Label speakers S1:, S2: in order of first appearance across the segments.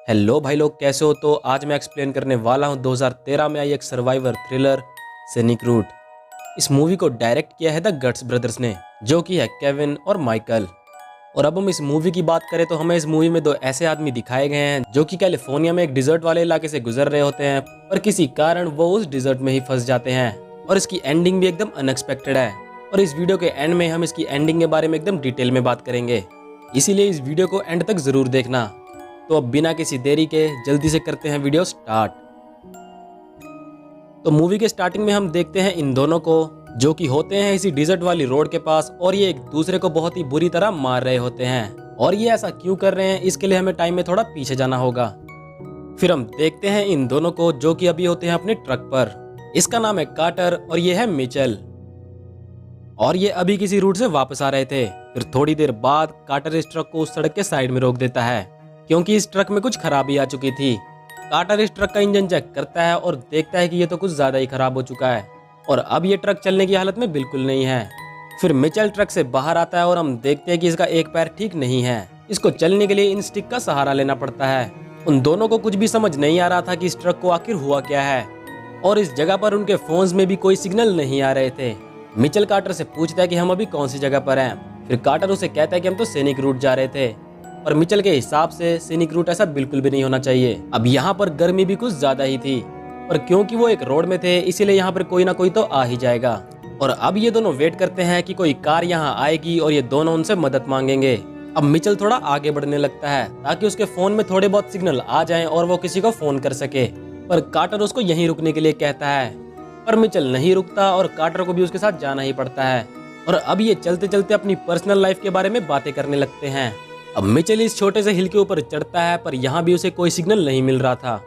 S1: Hello भाई लोग, कैसे हो? तो आज मैं एक्सप्लेन करने वाला हूँ 2013 में आई एक सर्वाइवर थ्रिलर सैनिक रूट। इस मूवी को डायरेक्ट किया है द गट्स ब्रदर्स ने, जो कि है केविन और माइकल। और अब हम इस मूवी की बात करें तो हमें इस मूवी में दो ऐसे आदमी दिखाए गए हैं जो कि कैलिफोर्निया में एक डिजर्ट वाले इलाके से गुजर रहे होते हैं, पर किसी कारण वो उस डिजर्ट में ही फंस जाते हैं। और इसकी एंडिंग भी एकदम अनएक्सपेक्टेड है। और इस वीडियो के एंड में हम इसकी एंडिंग के बारे में एकदम डिटेल में बात करेंगे, इसीलिए इस वीडियो को एंड तक जरूर देखना। तो अब बिना किसी देरी के जल्दी से करते हैं वीडियो स्टार्ट। तो मूवी के स्टार्टिंग में हम देखते हैं इन दोनों को, जो कि होते हैं इसी डिजर्ट वाली रोड के पास, और ये एक दूसरे को बहुत ही बुरी तरह मार रहे होते हैं। और ये ऐसा क्यों कर रहे हैं, इसके लिए हमें टाइम में थोड़ा पीछे जाना होगा। फिर हम देखते हैं इन दोनों को, जो कि अभी होते हैं अपने ट्रक पर। इसका नाम है कार्टर और ये है मिचेल। और ये अभी किसी रूट से वापस आ रहे थे। फिर थोड़ी देर बाद कार्टर इस ट्रक को उस सड़क के साइड में रोक देता है, क्योंकि इस ट्रक में कुछ खराबी आ चुकी थी। कार्टर इस ट्रक का इंजन चेक करता है और देखता है कि ये तो कुछ ज्यादा ही खराब हो चुका है और अब ये ट्रक चलने की हालत में बिल्कुल नहीं है। फिर मिचेल ट्रक से बाहर आता है और हम देखते हैं कि इसका एक पैर ठीक नहीं है। इसको चलने के लिए इन स्टिक का सहारा लेना पड़ता है। उन दोनों को कुछ भी समझ नहीं आ रहा था कि इस ट्रक को आखिर हुआ क्या है, और इस जगह पर उनके फोन्स में भी कोई सिग्नल नहीं आ रहे थे। मिचेल कार्टर से पूछता है कि हम अभी कौन सी जगह पर हैं। फिर कार्टर उसे कहता है कि हम तो सैनिक रूट जा रहे थे, और मिचेल के हिसाब से सैनिक रूट ऐसा बिल्कुल भी नहीं होना चाहिए। अब यहाँ पर गर्मी भी कुछ ज्यादा ही थी, और क्योंकि वो एक रोड में थे इसीलिए यहाँ पर कोई ना कोई तो आ ही जाएगा। और अब ये दोनों वेट करते हैं कि कोई कार यहाँ आएगी और ये दोनों उनसे मदद मांगेंगे। अब मिचेल थोड़ा आगे बढ़ने लगता है ताकि उसके फोन में थोड़े बहुत सिग्नल आ जाएं और वो किसी को फोन कर सके, पर कार्टर उसको यहीं रुकने के लिए कहता है। पर मिचेल नहीं रुकता और कार्टर को भी उसके साथ जाना ही पड़ता है। और अब ये चलते चलते अपनी पर्सनल लाइफ के बारे में बातें करने लगते हैं। अब मिचेल इस छोटे से हिल के ऊपर चढ़ता है, पर यहाँ भी उसे कोई सिग्नल नहीं मिल रहा था।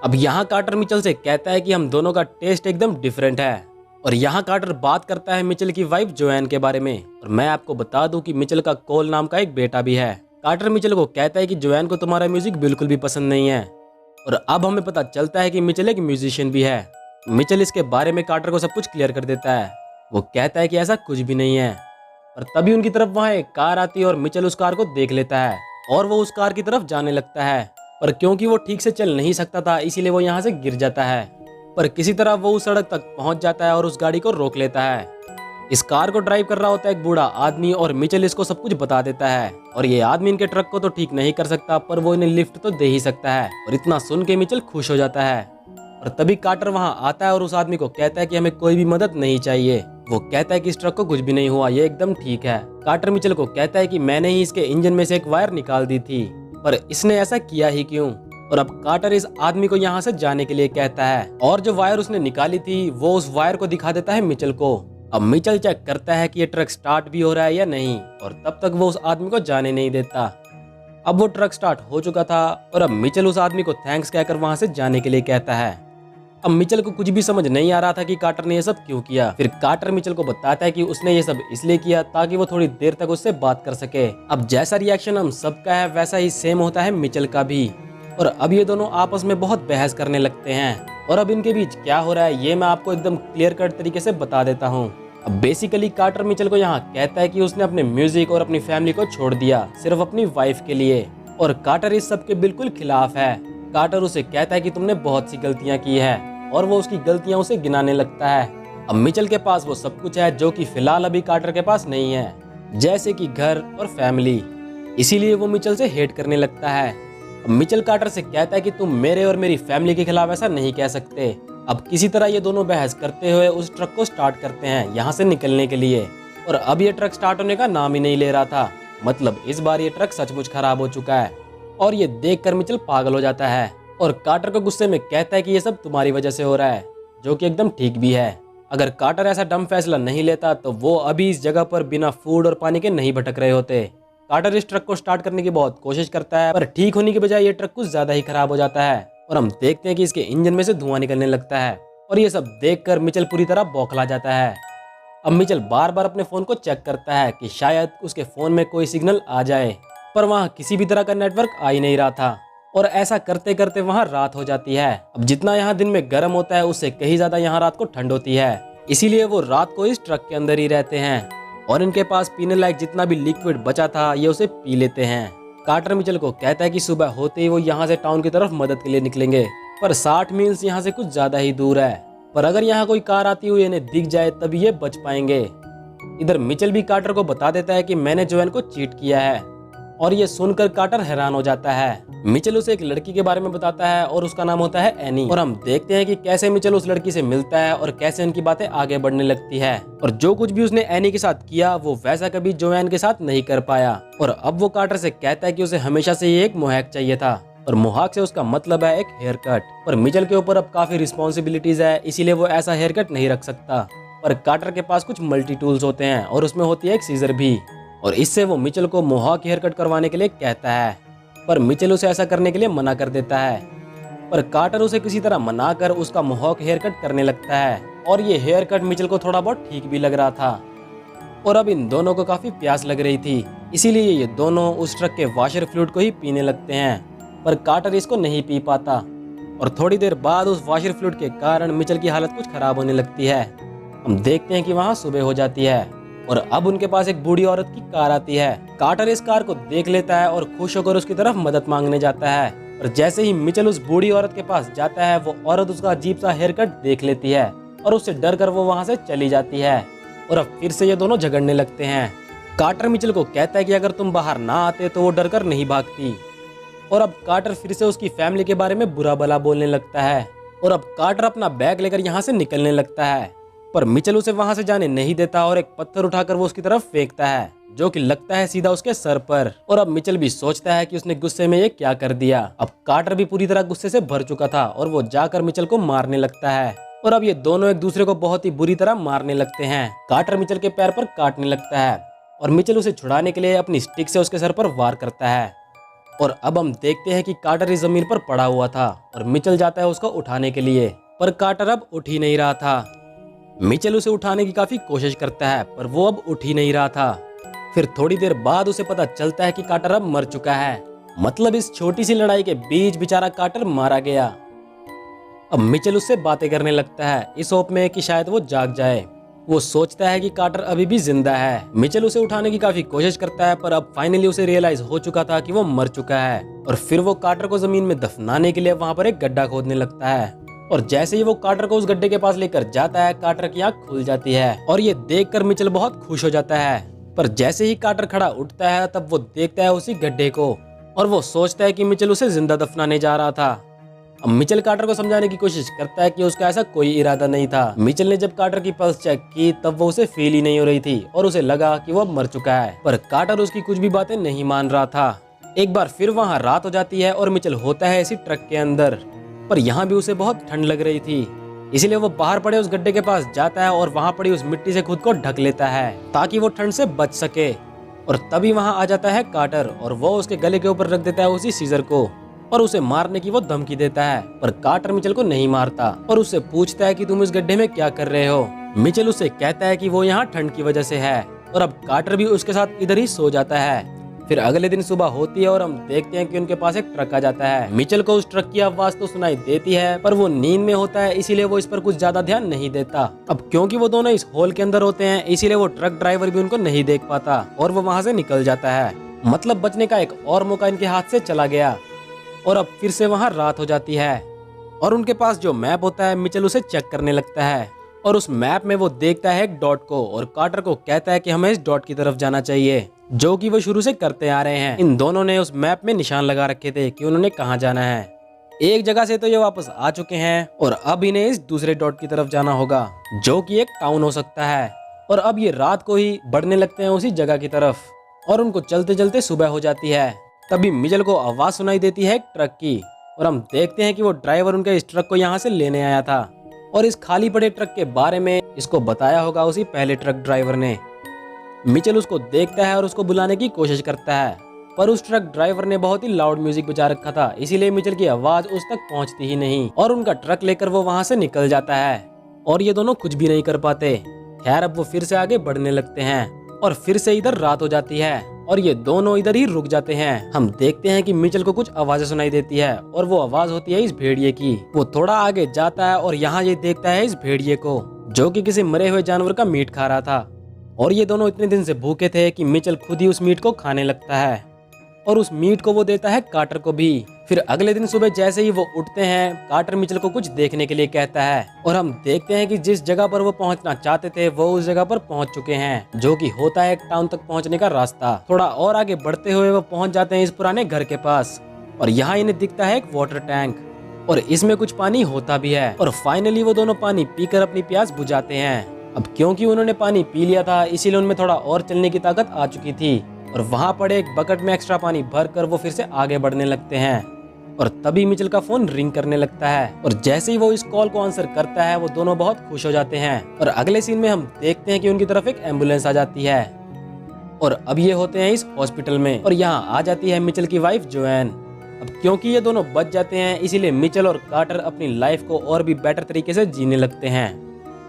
S1: अब यहाँ कार्टर मिचेल से कहता है कि हम दोनों का टेस्ट एकदम डिफरेंट है। और यहाँ कार्टर बात करता है मिचेल की वाइफ जोएन के बारे में। और मैं आपको बता दूं कि मिचेल का कोल नाम का एक बेटा भी है। कार्टर मिचेल को कहता है कि जोएन को तुम्हारा म्यूजिक बिल्कुल भी पसंद नहीं है। और अब हमें पता चलता है कि मिचेल एक म्यूजिशियन भी है। मिचेल इसके बारे में कार्टर को सब कुछ क्लियर कर देता है। वो कहता है कि ऐसा कुछ भी नहीं है। और तभी उनकी तरफ वहाँ एक कार आती है और मिचेल उस कार को देख लेता है और वो उस कार की तरफ जाने लगता है। पर क्योंकि वो ठीक से चल नहीं सकता था इसीलिए वो यहाँ से गिर जाता है। पर किसी तरह वो उस सड़क तक पहुंच जाता है और उस गाड़ी को रोक लेता है। इस कार को ड्राइव कर रहा होता है एक बूढ़ा आदमी, और मिचेल इसको सब कुछ बता देता है। और ये आदमी इनके ट्रक को तो ठीक नहीं कर सकता, पर वो इन्हें लिफ्ट तो दे ही सकता है। और इतना सुन के मिचेल खुश हो जाता है। और तभी कार्टर वहाँ आता है और उस आदमी को कहता है कि हमें कोई भी मदद नहीं चाहिए। वो कहता है कि इस ट्रक को कुछ भी नहीं हुआ, ये एकदम ठीक है। कार्टर मिचेल को कहता है कि मैंने ही इसके इंजन में से एक वायर निकाल दी थी, पर इसने ऐसा किया ही क्यों। और अब कार्टर इस आदमी को यहाँ से जाने के लिए कहता है, और जो वायर उसने निकाली थी वो उस वायर को दिखा देता है मिचेल को। अब मिचेल चेक करता है कि ये ट्रक स्टार्ट भी हो रहा है या नहीं, और तब तक वो उस आदमी को जाने नहीं देता। अब वो ट्रक स्टार्ट हो चुका था और अब मिचेल उस आदमी को थैंक्स कहकर वहां से जाने के लिए कहता है। अब मिचेल को कुछ भी समझ नहीं आ रहा था कि कार्टर ने ये सब क्यों किया। फिर कार्टर मिचेल को बताता है कि उसने ये सब इसलिए किया ताकि वो थोड़ी देर तक उससे बात कर सके। अब जैसा रिएक्शन हम सबका है वैसा ही सेम होता है मिचेल का भी। और अब ये दोनों आपस में बहुत बहस करने लगते हैं, और अब इनके बीच क्या हो रहा है ये मैं आपको एकदम क्लियर कट तरीके से बता देता हूँ। अब बेसिकली कार्टर मिचेल को यहाँ कहता है कि उसने अपने म्यूजिक और अपनी फैमिली को छोड़ दिया सिर्फ अपनी वाइफ के लिए, और कार्टर इस सब के बिल्कुल खिलाफ है। कार्टर उसे कहता है कि तुमने बहुत सी गलतियां की है, और वो उसकी गलतियां उसे गिनाने लगता है। अब मिचेल के पास वो सब कुछ है जो कि फिलहाल अभी कार्टर के पास नहीं है, जैसे कि घर और फैमिली। इसीलिए वो मिचेल से हेट करने लगता है। अब मिचेल कार्टर से कहता है कि तुम मेरे और मेरी फैमिली के खिलाफ ऐसा नहीं कह सकते। अब किसी तरह ये दोनों बहस करते हुए उस ट्रक को स्टार्ट करते हैं यहाँ से निकलने के लिए, और अब ये ट्रक स्टार्ट होने का नाम ही नहीं ले रहा था। मतलब इस बार ये ट्रक सचमुच खराब हो चुका है, और ये देखकर मिचेल पागल हो जाता है और कार्टर को गुस्से में कहता है कि ये सब तुम्हारी वजह से हो रहा है, जो कि एकदम ठीक भी है। अगर कार्टर ऐसा डम फैसला नहीं लेता तो वो अभी इस जगह पर बिना फूड और पानी के नहीं भटक रहे होते। कार्टर इस ट्रक को स्टार्ट करने की बहुत कोशिश करता है, पर ठीक होने की बजाय ये ट्रक कुछ ज्यादा ही खराब हो जाता है, और हम देखते हैं कि इसके इंजन में से धुआं निकलने लगता है। और ये सब देखकर मिचेल पूरी तरह बौखला जाता है। अब मिचेल बार बार अपने फोन को चेक करता है कि शायद उसके फोन में कोई सिग्नल आ जाए, पर वहाँ किसी भी तरह का नेटवर्क आ ही नहीं रहा था। और ऐसा करते करते वहाँ रात हो जाती है। अब जितना यहाँ दिन में गर्म होता है उससे कहीं ज्यादा यहाँ रात को ठंड होती है, इसीलिए वो रात को इस ट्रक के अंदर ही रहते हैं, और इनके पास पीने लायक जितना भी लिक्विड बचा था ये उसे पी लेते हैं। कार्टर मिचेल को कहता है कि सुबह होते ही वो यहाँ से टाउन की तरफ मदद के लिए निकलेंगे, पर 60 मील्स यहाँ से कुछ ज्यादा ही दूर है। पर अगर यहाँ कोई कार आती हुई इन्हें दिख जाए तभी ये बच पाएंगे। इधर मिचेल भी कार्टर को बता देता है कि मैंने जोएन को चीट किया है, और ये सुनकर कार्टर हैरान हो जाता है। मिचेल उसे एक लड़की के बारे में बताता है और उसका नाम होता है एनी, और हम देखते हैं कि कैसे मिचेल उस लड़की से मिलता है और कैसे उनकी बातें आगे बढ़ने लगती है। और जो कुछ भी उसने एनी के साथ किया वो वैसा कभी जोएन के साथ नहीं कर पाया। और अब वो कार्टर से कहता है कि उसे हमेशा से ये एक मोहक चाहिए था, और मोहक से उसका मतलब है एक हेयर कट। पर मिचेल के ऊपर अब काफी रिस्पॉन्सिबिलिटीज है, इसीलिए वो ऐसा हेयर कट नहीं रख सकता। पर कार्टर के पास कुछ मल्टी टूल्स होते हैं और उसमें होती है एक सीजर भी, और इससे वो मिचेल को मोहक हेयर कट करवाने के लिए कहता है। पर मिचेल उसे ऐसा करने के लिए मना कर देता है। पर कार्टर उसे किसी तरह मनाकर उसका मोहक हेयर कट करने लगता है, और ये हेयर कट मिचेल को थोड़ा बहुत ठीक भी लग रहा था। और अब इन दोनों को काफी प्यास लग रही थी, इसीलिए ये दोनों उस ट्रक के वाशर फ्लूइड को ही पीने लगते हैं। पर कार्टर इसको नहीं पी पाता, और थोड़ी देर बाद उस वाशर फ्लूइड के कारण मिचेल की हालत कुछ खराब होने लगती है। हम देखते हैं कि वहाँ सुबह हो जाती है, और अब उनके पास एक बूढ़ी औरत की कार आती है। कार्टर इस कार को देख लेता है और खुश होकर उसकी तरफ मदद मांगने जाता है। और जैसे ही मिचेल उस बूढ़ी औरत के पास जाता है, वो औरत उसका अजीब सा हेयर कट देख लेती है, और उससे डर कर वो वहाँ से चली जाती है। और अब फिर से ये दोनों झगड़ने लगते हैं। कार्टर मिचेल को कहता है कि अगर तुम बाहर ना आते तो वो डर कर नहीं भागती। और अब कार्टर फिर से उसकी फैमिली के बारे में बुरा भला बोलने लगता है। और अब कार्टर अपना बैग लेकर यहाँ से निकलने लगता है, पर मिचेल उसे वहां से जाने नहीं देता और एक पत्थर उठाकर वो उसकी तरफ फेंकता है, जो कि लगता है सीधा उसके सर पर। और अब मिचेल भी सोचता है कि उसने गुस्से में ये क्या कर दिया। अब कार्टर भी पूरी तरह गुस्से से भर चुका था, और वो जाकर मिचेल को मारने लगता है। और अब ये दोनों एक दूसरे को बहुत ही बुरी तरह मारने लगते हैं। कार्टर मिचेल के पैर पर काटने लगता है, और मिचेल उसे छुड़ाने के लिए अपनी स्टिक से उसके सर पर वार करता है। और अब हम देखते हैं कि कार्टर इस जमीन पर पड़ा हुआ था, और मिचेल जाता है उसको उठाने के लिए, पर कार्टर अब उठ ही नहीं रहा था। मिचेल उसे उठाने की काफी कोशिश करता है, पर वो अब उठ ही नहीं रहा था। फिर थोड़ी देर बाद उसे पता चलता है कि कार्टर अब मर चुका है। मतलब इस छोटी सी लड़ाई के बीच बेचारा कार्टर मारा गया। अब मिचेल उससे बातें करने लगता है, इस होप में कि शायद वो जाग जाए। वो सोचता है कि कार्टर अभी भी जिंदा है। मिचेल उसे उठाने की काफी कोशिश करता है, पर अब फाइनली उसे रियलाइज हो चुका था कि वो मर चुका है। और फिर वो कार्टर को जमीन में दफनाने के लिए वहां पर एक गड्ढा खोदने लगता है। और जैसे ही वो कार्टर को उस गड्ढे के पास लेकर जाता है, कार्टर की आंख खुल जाती है, और ये देखकर मिचेल बहुत खुश हो जाता है। पर जैसे ही कार्टर खड़ा उठता है, तब वो देखता है उसी गड्ढे को, और वो सोचता है कि मिचेल उसे जिंदा दफनाने जा रहा था। अब मिचेल कार्टर को समझाने की कोशिश करता है कि उसका ऐसा कोई इरादा नहीं था। मिचेल ने जब कार्टर की पल्स चेक की, तब वो उसे फील ही नहीं हो रही थी, और उसे लगा कि वो मर चुका है। पर कार्टर उसकी कुछ भी बातें नहीं मान रहा था। एक बार फिर वहाँ रात हो जाती है, और मिचेल होता है इसी ट्रक के अंदर, पर यहाँ भी उसे बहुत ठंड लग रही थी, इसलिए वो बाहर पड़े उस गड्ढे के पास जाता है और वहाँ पड़ी उस मिट्टी से खुद को ढक लेता है ताकि वो ठंड से बच सके। और तभी वहाँ आ जाता है कार्टर, और वो उसके गले के ऊपर रख देता है उसी सीजर को, और उसे मारने की वो धमकी देता है। पर कार्टर मिचेल को नहीं मारता, और उससे पूछता है कि तुम इस गड्ढे में क्या कर रहे हो। मिचेल उसे कहता है कि वो यहाँ ठंड की वजह से है, और अब कार्टर भी उसके साथ इधर ही सो जाता है। फिर अगले दिन सुबह होती है, और हम देखते हैं कि उनके पास एक ट्रक आ जाता है। मिचेल को उस ट्रक की आवाज तो सुनाई देती है, पर वो नींद में होता है, इसीलिए वो इस पर कुछ ज्यादा ध्यान नहीं देता। अब क्योंकि वो दोनों इस हॉल के अंदर होते हैं, इसीलिए वो ट्रक ड्राइवर भी उनको नहीं देख पाता, और वो वहाँ से निकल जाता है। मतलब बचने का एक और मौका इनके हाथ से चला गया। और अब फिर से वहाँ रात हो जाती है, और उनके पास जो मैप होता है, मिचेल उसे चेक करने लगता है, और उस मैप में वो देखता है एक डॉट को, और कार्टर को कहता है कि हमें इस डॉट की तरफ जाना चाहिए, जो कि वो शुरू से करते आ रहे हैं। इन दोनों ने उस मैप में निशान लगा रखे थे कि उन्होंने कहाँ जाना है। एक जगह से तो ये वापस आ चुके हैं, और अब इन्हें इस दूसरे डॉट की तरफ जाना होगा, जो कि एक टाउन हो सकता है। और अब ये रात को ही बढ़ने लगते हैं उसी जगह की तरफ, और उनको चलते चलते सुबह हो जाती है। तभी मिचेल को आवाज सुनाई देती है एक ट्रक की, और हम देखते हैं कि वो ड्राइवर उनके इस ट्रक को यहाँ से लेने आया था, और इस खाली पड़े ट्रक के बारे में इसको बताया होगा उसी पहले ट्रक ड्राइवर ने। मिचेल उसको देखता है और उसको बुलाने की कोशिश करता है, पर उस ट्रक ड्राइवर ने बहुत ही लाउड म्यूजिक बजा रखा था, इसीलिए मिचेल की आवाज उस तक पहुंचती ही नहीं, और उनका ट्रक लेकर वो वहां से निकल जाता है, और ये दोनों कुछ भी नहीं कर पाते। खैर अब वो फिर से आगे बढ़ने लगते हैं, और फिर से इधर रात हो जाती है, और ये दोनों इधर ही रुक जाते हैं। हम देखते हैं कि मिचेल को कुछ आवाजें सुनाई देती है, और वो आवाज होती है इस भेड़िए की। वो थोड़ा आगे जाता है, और यहाँ ये देखता है इस भेड़िए को, जो कि किसी मरे हुए जानवर का मीट खा रहा था, और ये दोनों इतने दिन से भूखे थे कि मिचेल खुद ही उस मीट को खाने लगता है। और उस मीट को वो देता है कार्टर को भी। फिर अगले दिन सुबह जैसे ही वो उठते हैं, कार्टर मिचेल को कुछ देखने के लिए कहता है और हम देखते हैं कि जिस जगह पर वो पहुंचना चाहते थे वो उस जगह पर पहुंच चुके हैं, जो कि होता है एक टाउन तक पहुंचने का रास्ता। थोड़ा और आगे बढ़ते हुए वो पहुंच जाते हैं इस पुराने घर के पास और यहाँ इन्हें दिखता है एक वाटर टैंक और इसमें कुछ पानी होता भी है। और फाइनली वो दोनों पानी पीकर अपनी प्यास बुझाते हैं। अब क्योंकि उन्होंने पानी पी लिया था इसीलिए उनमें थोड़ा और चलने की ताकत आ चुकी थी और वहां पड़े एक बकेट में एक्स्ट्रा पानी भरकर वो फिर से आगे बढ़ने लगते हैं। और तभी मिचेल का फोन रिंग करने लगता है और जैसे ही वो इस कॉल को आंसर करता है वो दोनों बहुत खुश हो जाते हैं। और अगले सीन में हम देखते हैं कि उनकी तरफ एक एम्बुलेंस आ जाती है और अब ये होते हैं इस हॉस्पिटल में और यहाँ आ जाती है मिचेल की वाइफ जोएन। अब क्योंकि ये दोनों बच जाते हैं इसीलिए मिचेल और कार्टर अपनी लाइफ को और भी बेटर तरीके से जीने लगते हैं।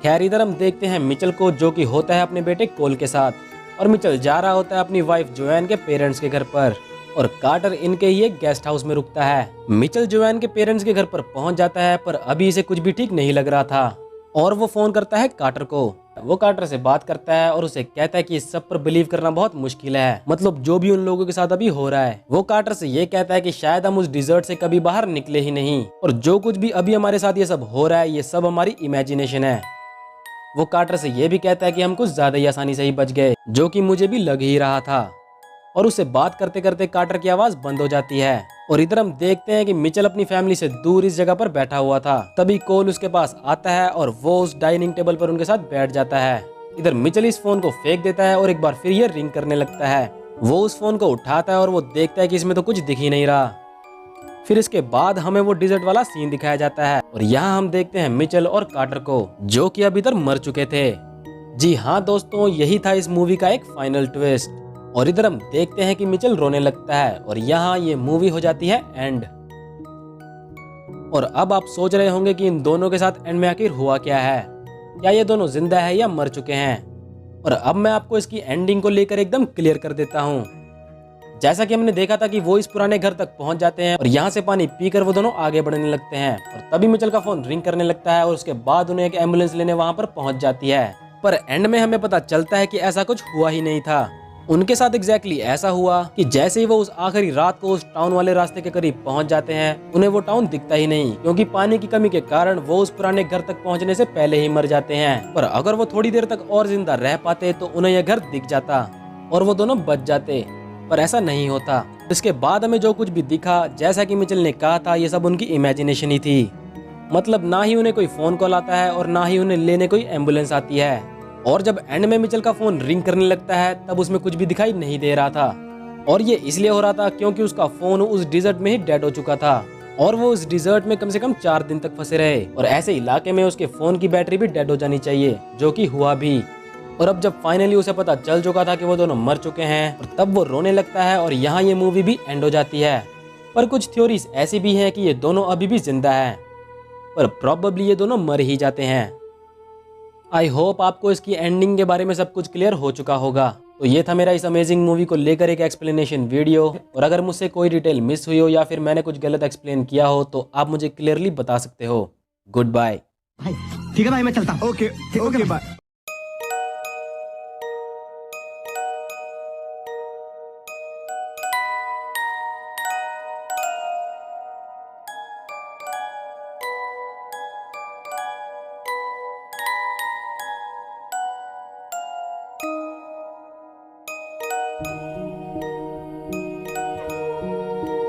S1: खैर इधर हम देखते हैं मिचेल को, जो कि होता है अपने बेटे कोल के साथ और मिचेल जा रहा होता है अपनी वाइफ जोएन के पेरेंट्स के घर पर और कार्टर इनके ही एक गेस्ट हाउस में रुकता है। मिचेल जोएन के पेरेंट्स के घर पर पहुंच जाता है पर अभी इसे कुछ भी ठीक नहीं लग रहा था और वो फोन करता है कार्टर को। वो कार्टर से बात करता है और उसे कहता है कि इस सब पर बिलीव करना बहुत मुश्किल है, मतलब जो भी उन लोगों के साथ अभी हो रहा है। वो कार्टर से ये कहता है कि शायद हम उस डिजर्ट से कभी बाहर निकले ही नहीं और जो कुछ भी अभी हमारे साथ ये सब हो रहा है ये सब हमारी इमेजिनेशन है। वो कार्टर से ये भी कहता है कि हम कुछ ज्यादा ही आसानी से ही बच गए, जो कि मुझे भी लग ही रहा था। और उससे बात करते करते कार्टर की आवाज बंद हो जाती है और इधर हम देखते हैं कि मिचेल अपनी फैमिली से दूर इस जगह पर बैठा हुआ था। तभी कोल उसके पास आता है और वो उस डाइनिंग टेबल पर उनके साथ बैठ जाता है। इधर मिचेल इस फोन को फेंक देता है और एक बार फिर ये रिंग करने लगता है। वो उस फोन को उठाता है और वो देखता है कि इसमें तो कुछ दिख ही नहीं रहा। फिर इसके बाद हमें वो डिजर्ट वाला सीन दिखाया जाता है और यहाँ हम देखते हैं मिचेल और कार्टर को, जो कि अभी तक मर चुके थे। जी हाँ दोस्तों, यही था इस मूवी का एक फाइनल ट्विस्ट। और इधर हम देखते हैं कि मिचेल रोने लगता है और यहाँ ये मूवी हो जाती है एंड। और अब आप सोच रहे होंगे कि इन दोनों के साथ एंड में आखिर हुआ क्या है, क्या ये दोनों जिंदा है या मर चुके हैं। और अब मैं आपको इसकी एंडिंग को लेकर एकदम क्लियर कर देता हूँ। जैसा कि हमने देखा था कि वो इस पुराने घर तक पहुंच जाते हैं और यहाँ से पानी पीकर वो दोनों आगे बढ़ने लगते हैं और तभी मिचेल का फोन रिंग करने लगता है और उसके बाद उन्हें एक एम्बुलेंस लेने वहां पर पहुंच जाती है। पर एंड में हमें पता चलता है कि ऐसा कुछ हुआ ही नहीं था। उनके साथ एग्जैक्टली ऐसा हुआ कि जैसे ही वो उस आखिरी रात को उस टाउन वाले रास्ते के करीब पहुंच जाते हैं उन्हें वो टाउन दिखता ही नहीं, क्योंकि पानी की कमी के कारण वो उस पुराने घर तक पहुंचने से पहले ही मर जाते हैं। पर अगर वो थोड़ी देर तक और जिंदा रह पाते तो उन्हें यह घर दिख जाता और वो दोनों बच जाते, पर ऐसा नहीं होता। इसके बाद हमें जो कुछ भी दिखा, जैसा कि मिचेल ने कहा था, ये सब उनकी इमेजिनेशन ही थी। मतलब ना ही उन्हें कोई फोन कॉल आता है और ना ही उन्हें लेने कोई एम्बुलेंस आती है। और जब एंड में मिचेल का फोन रिंग करने लगता है तब उसमें कुछ भी दिखाई नहीं दे रहा था और ये इसलिए हो रहा था क्योंकि उसका फोन उस डिजर्ट में ही डेड हो चुका था और वो उस डिजर्ट में कम से कम 4 दिन तक फंसे रहे और ऐसे इलाके में उसके फोन की बैटरी भी डेड हो जानी चाहिए, जो कि हुआ भी। और अब जब फाइनली उसे पता चल चुका था कि वो दोनों मर चुके हैं और तब वो रोने लगता है और यहाँ ये मूवी भी एंड हो जाती है। पर कुछ थ्योरीज ऐसी भी हैं कि ये दोनों अभी भी जिंदा हैं, पर प्रोबेबली ये दोनों मर ही जाते हैं। आई होप आपको इसकी एंडिंग के बारे में सब कुछ क्लियर हो चुका होगा। तो ये था मेरा इस अमेजिंग मूवी को लेकर एक एक्सप्लेनेशन वीडियो, और अगर मुझसे कोई डिटेल मिस हुई हो या फिर मैंने कुछ गलत एक्सप्लेन किया हो तो आप मुझे क्लियरली बता सकते हो। Goodbye.
S2: ठीक है भाई, मैं चलता हूँ। Okay bye.